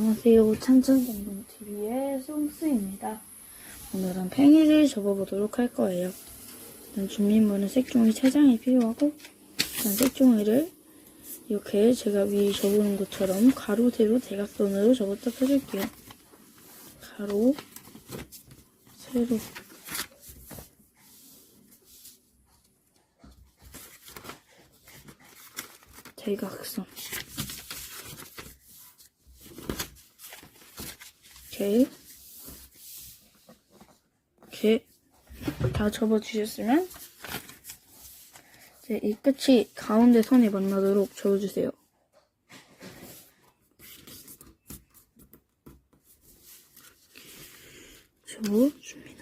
안녕하세요. 찬찬정동TV의 송스입니다. 오늘은 팽이를 접어보도록 할 거예요. 일단 준비물은 색종이 3장이 필요하고, 일단 색종이를 이렇게 제가 위에 접는 것처럼 가로, 세로, 대각선으로 접었다 펴줄게요. 가로, 세로, 대각선. 이렇게 다 접어주셨으면 이제 이 끝이 가운데 선에 만나도록 접어주세요. 접어줍니다.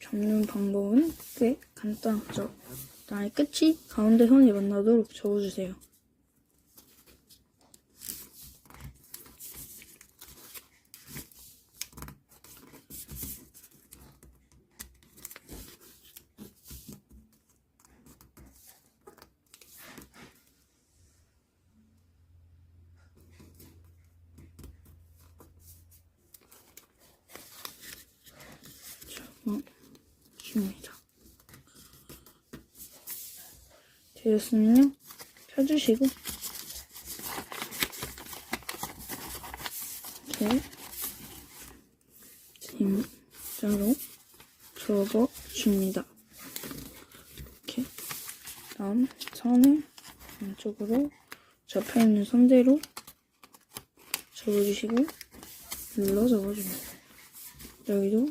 접는 방법은 꽤 간단하죠. 일단 끝이 가운데 선이 만나도록 접어주세요. 접어줍니다. 되었으면요, 펴주시고 이렇게 진짜로 접어줍니다. 이렇게 다음 선을 왼쪽으로 접혀있는 선대로 접어주시고 눌러 접어줍니다. 여기도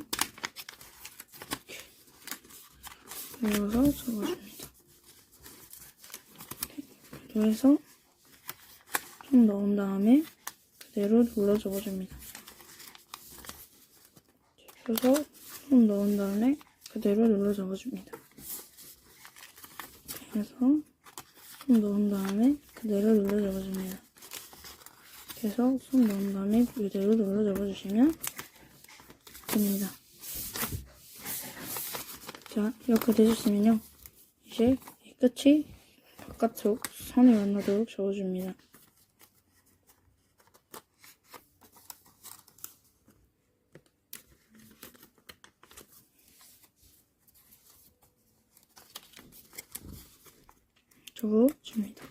이렇게 눌러서 접어줍니다. 그래서 좀 넣은 다음에 그대로 눌러 접어줍니다. 그래서 좀 넣은 다음에 그대로 눌러 접어줍니다. 그래서 좀 넣은 다음에 그대로 눌러 접어줍니다. 그래서 손 넣은 다음에 그대로 눌러 접어주시면 됩니다. 자, 이렇게 되셨으면요, 이제 이 끝이 바깥쪽 선에 만나도록 접어줍니다. 접어줍니다.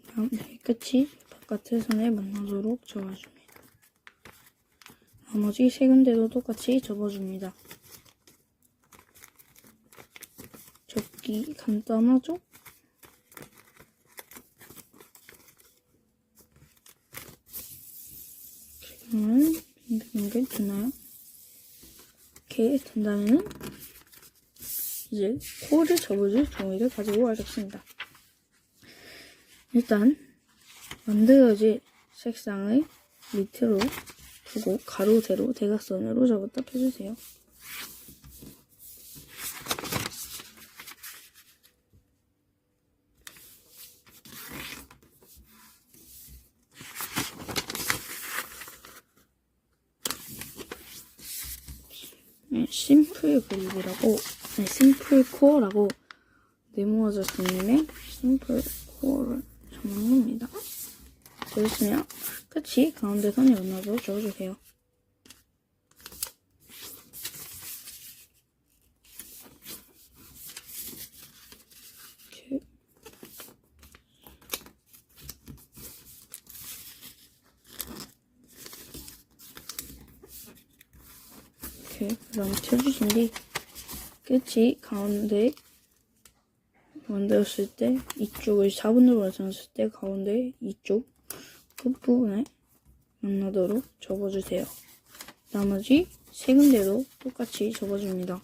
다음 이 끝이 바깥의 선에 만나도록 접어줍니다. 나머지 세 군데도 똑같이 접어줍니다. 접기 간단하죠? 지금은 빙글빙글 되나요? 이렇게 된다면은 이제 코를 접어줄 종이를 가지고 와줬습니다. 일단 만들어질 색상을 밑으로 두고 가로, 세로, 대각선으로 접었다 펴주세요. 심플 그립이라고, 심플 코어라고 네모 아저씨님의 심플 코어를 정한 겁니다. 되었으면 끝이 가운데 선이 만나도록 접어주세요. 이렇게 그 다음에 펴주신 뒤 끝이 가운데 만들었을 때 이쪽을 4분으로 나눴을 때 가운데 이쪽 끝부분에 만나도록 접어주세요. 나머지 세 군데도 똑같이 접어줍니다.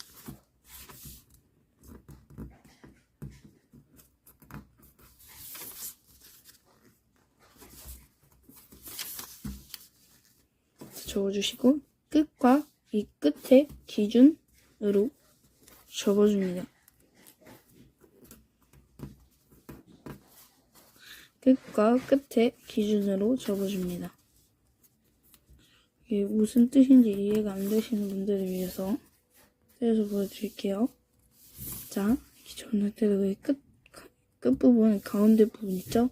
접어주시고 끝과 이 끝에 기준으로 접어줍니다. 끝과 끝에 기준으로 접어줍니다. 이게 무슨 뜻인지 이해가 안 되시는 분들을 위해서 떼서 보여드릴게요. 자, 이렇게 전할 때도 이 끝부분, 가운데 부분 있죠?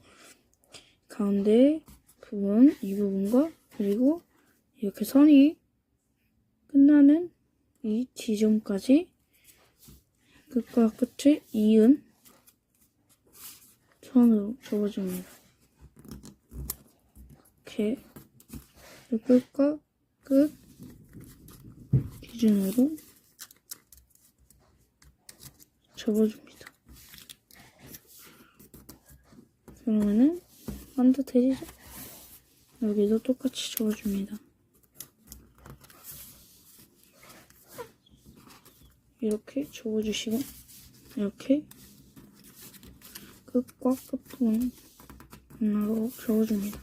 가운데 부분, 이 부분과 그리고 이렇게 선이 끝나는 이 지점까지 끝과 끝을 이은 선으로 접어줍니다. 이렇게 끝과 끝 기준으로 접어줍니다. 그러면은 반듯해지죠? 여기도 똑같이 접어줍니다. 이렇게 접어주시고 이렇게 끝과 끝부분 하나로 접어줍니다.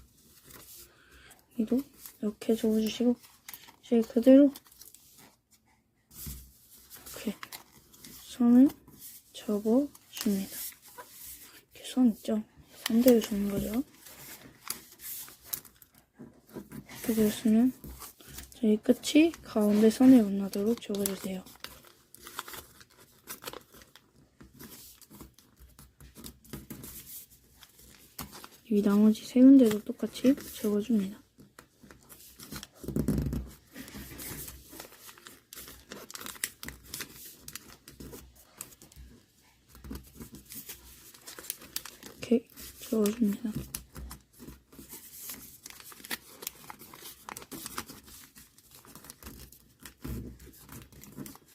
여기도 이렇게 접어주시고 이제 그대로 이렇게 선을 접어줍니다. 이렇게 선 있죠? 반대로 접는 거죠. 이렇게 되었으면 저희 끝이 가운데 선에 만나도록 접어주세요. 이 나머지 세 군데도 똑같이 접어줍니다. 이렇게 접어줍니다.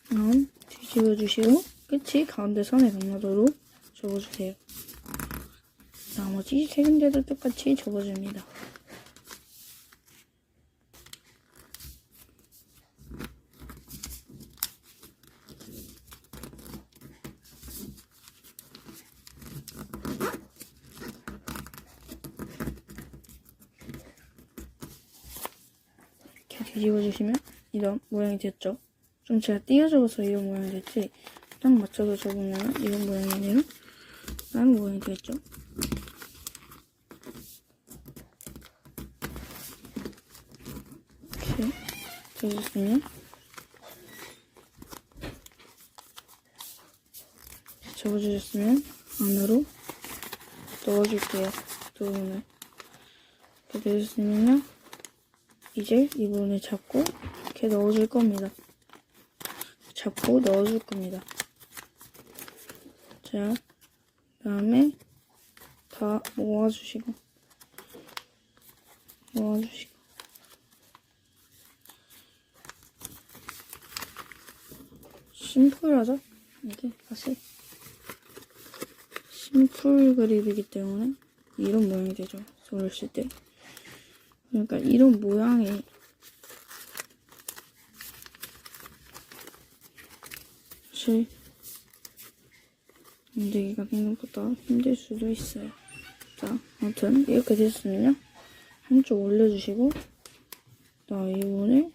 다음 뒤집어주시고 끝이 가운데 선에 만나도록 접어주세요. 나머지 세 군데도 똑같이 접어줍니다. 이렇게 뒤집어주시면 이런 모양이 됐죠? 좀 제가 띄어접어서 이런 모양이 됐지 딱 맞춰서 접으면 이런 모양이 아니라 다른 모양이 되겠죠? 이렇게 되셨으면 접어주셨으면 안으로 넣어줄게요. 부분을 이렇게 되셨으면요 이제 이 부분을 잡고 이렇게 넣어줄 겁니다. 잡고 넣어줄 겁니다. 자, 그 다음에 다 모아주시고 심플하죠? 이게 사실 심플 그립이기 때문에 이런 모양이 되죠. 손을 쓸 때. 그러니까 이런 모양이 사실 만들기가 생각보다 힘들 수도 있어요. 자, 아무튼 이렇게 됐으면요 한쪽 올려주시고 이 부분을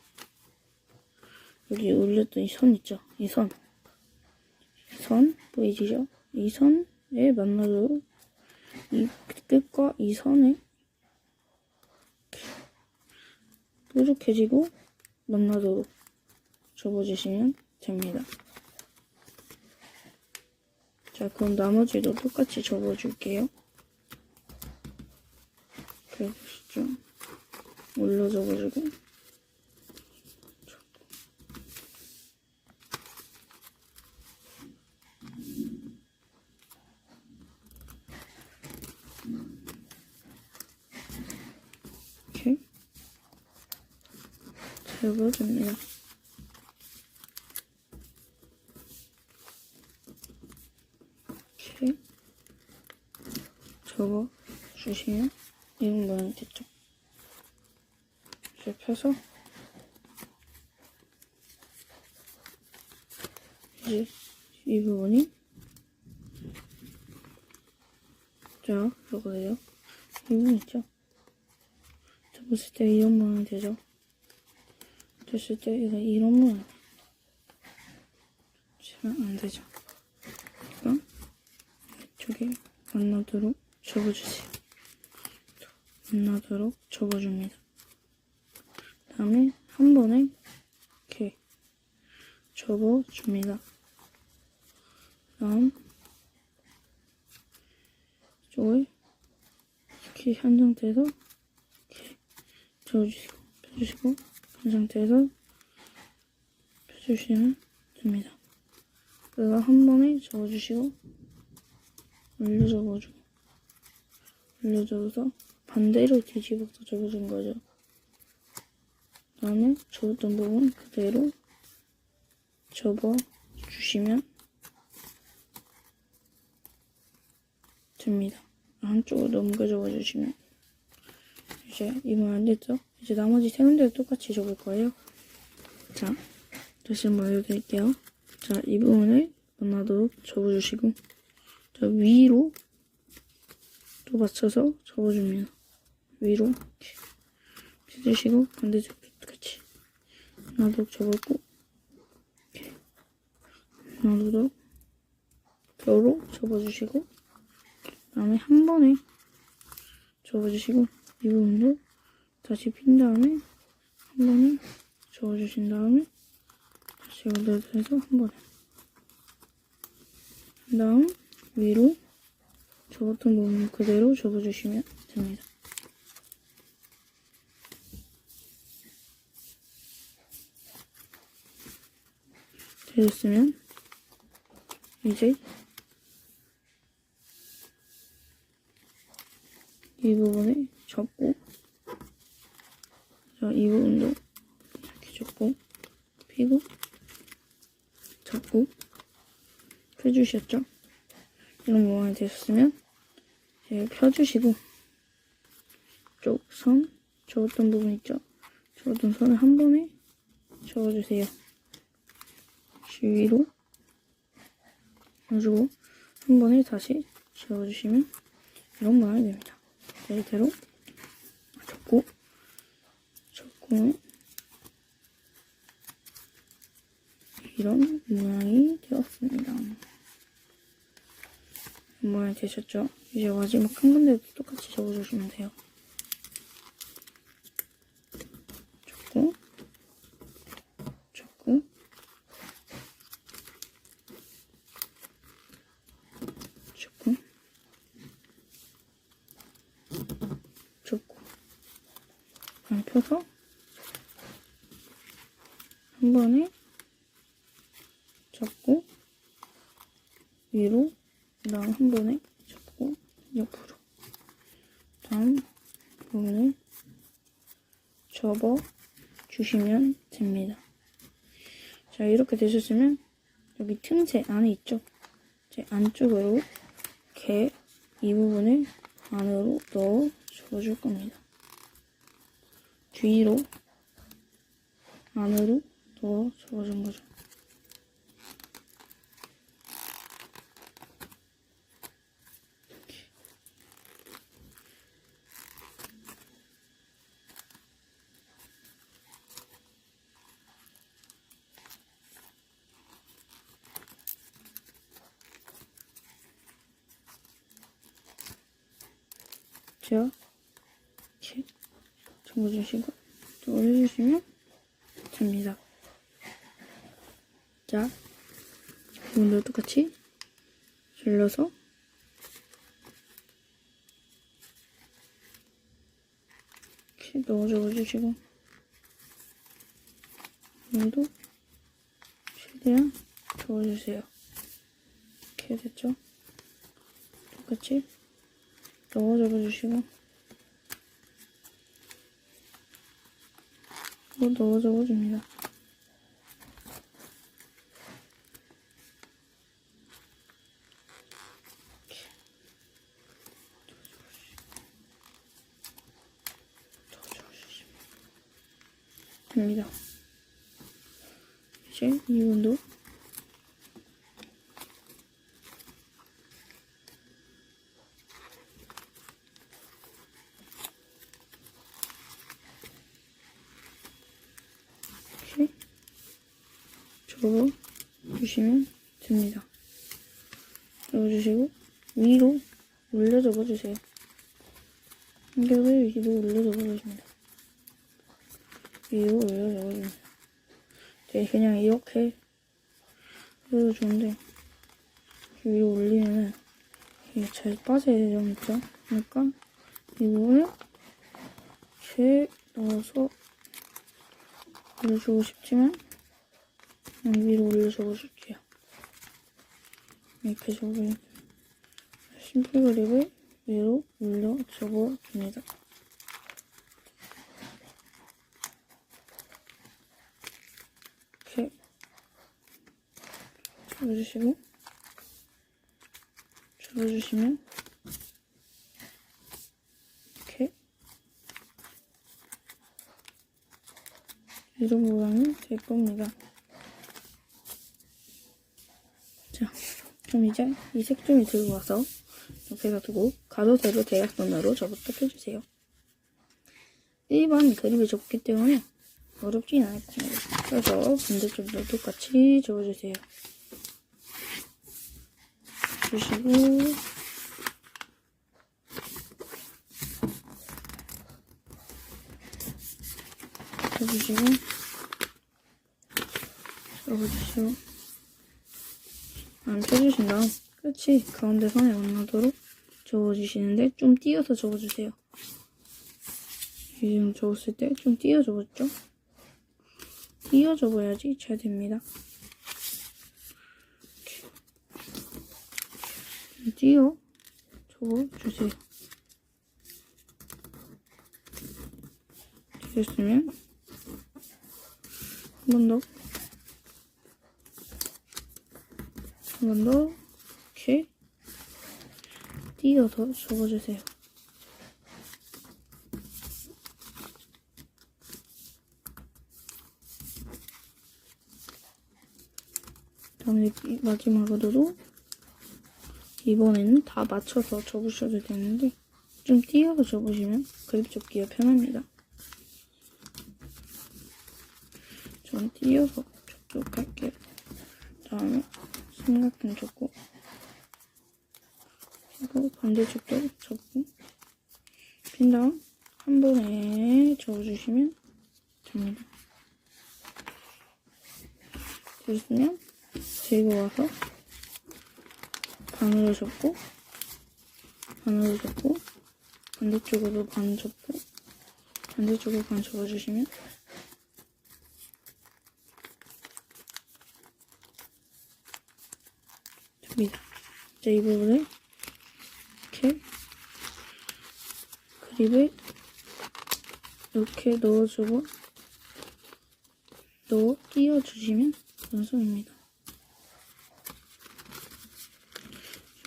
여기 올렸던 이 선 있죠? 이 선 보이시죠? 이 선에 만나도록 이 끝과 이 선에 뾰족해지고 만나도록 접어주시면 됩니다. 자, 그럼 나머지도 똑같이 접어줄게요. 그래 보시죠. 올려 접어주고 이렇게 접어줍니다. 이렇게 접어주시면 이런 모양이 됐죠. 이렇게 펴서 이제 이 부분이 자, 이거예요. 이 부분 있죠? 접었을 때 이런 모양이 되죠. 됐을 때 이거 이런 모양 치면 안 되죠. 그럼 이쪽에 만나도록 접어주세요. 만나도록 접어줍니다. 다음에 한 번에 이렇게 접어줍니다. 다음 이쪽을 이렇게 한 상태에서 이렇게 접어주시고 펴주시고 한 상태에서 펴주시면 됩니다. 그래서 한 번에 접어주시고 올려 접어주고 올려 접어서 반대로 뒤집어서 접어준 거죠. 다음에 접었던 부분 그대로 접어주시면 됩니다. 한쪽으로 넘겨 접어주시면 이제 이 모양 됐죠? 이제 나머지 세 군데도 똑같이 접을 거예요. 자, 다시 한번 알려드릴게요. 자, 이 부분을 만나도록 접어주시고 자, 위로 또 맞춰서 접어줍니다. 위로 이렇게 펴주시고 반대쪽도 똑같이 만나도록 접었고 이렇게 만나도록 벼로 접어주시고 다음에 한 번에 접어주시고 이 부분도 다시 핀 다음에 한 번에 접어주신 다음에 다시 그대로 해서 한 번에 그 다음 위로 접었던 부분 그대로 접어주시면 됩니다. 되셨으면 이제 이 부분을 접고 자, 이 부분도 이렇게 접고 피고 잡고 펴주셨죠? 이런 모양이 되셨으면 이제 펴주시고 쪽 선 접었던 부분 있죠? 접었던 선을 한 번에 접어주세요. 위로 해주고 한 번에 다시 접어주시면 이런 모양이 됩니다. 이대로 접고 이런 모양이 되었습니다. 이런 모양이 되셨죠? 이제 마지막 한 군데도 똑같이 접어주시면 돼요. 접고 그냥 펴서 한 번에 접고 위로 그다음 한 번에 접고 옆으로 다음 부분을 접어 주시면 됩니다. 자, 이렇게 되셨으면 여기 틈새 안에 있죠? 제 안쪽으로 이렇게 이 부분을 안으로 넣어 줘줄 겁니다. 뒤로 안으로 넣어 줘준 거죠. 자, 이렇게 접어주시고 또 올려주시면 됩니다. 자, 부분도 똑같이 눌러서 이렇게 넣어 접어주시고 오늘도 최대한 접어주세요. 이렇게 됐죠? 똑같이 넣어 접어주시고 또 넣어 접어줍니다. 됩니다. 이제 이 부분도 접어주시면 됩니다. 접어주시고 위로 올려 접어주세요. 한겹을 위로 올려 접어주십니다. 위로 올려 접어줍니다. 네, 그냥 이렇게 해도 좋은데 위로 올리면은 이게 잘 빠져야 되죠, 있죠? 그러니까 이 부분을 이렇게 넣어서 올려주고 싶지만 그냥 위로 올려 접어줄게요. 이렇게 접어주면 심플 그립을 위로 올려 접어줍니다. 이렇게 접어주시고 접어주시면 이렇게 이런 모양이 될 겁니다. 자, 그럼 이제 이 색종이 들고 와서 옆에다 두고 가로 세로 대각선으로 접어딱 해주세요. 1번 그립이 좁기 때문에 어렵진 않을 겁니다. 그래서 반대쪽도 똑같이 접어주세요. 주시고 접어주시고 접어주시고 안 펴주신 다음 끝이 가운데 선에 만나도록 접어주시는데 좀 띄어서 접어주세요. 지금 접었을 때 좀 띄어 접었죠? 띄어 접어야지 잘 됩니다. 띄어 접어주세요. 됐으면 한 번 더 이렇게 띄어서 접어주세요. 다음에 마지막으로도 이번에는 다 맞춰서 접으셔도 되는데 좀 띄어서 접으시면 그립 접기가 편합니다. 전 띄어서 접도록 할게요. 다음에 삼각형 접고 그리고 반대쪽도 접고 핀 다음 한 번에 접어주시면 됩니다. 됐으면 들고 와서 반으로 접고 반으로 접고 반대쪽으로 반 접고 반대쪽으로 반 접어주시면 됩니다. 이제 이 부분을 이렇게 그립을 이렇게 넣어주고 끼워주시면 완성입니다.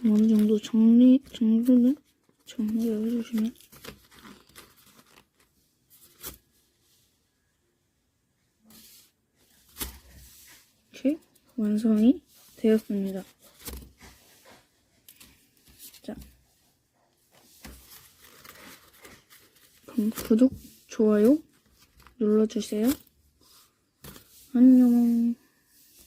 어느 정도 정도는 정리를 해주시면 이렇게 완성이 되었습니다. 자, 그럼 구독, 좋아요 눌러주세요. 안녕.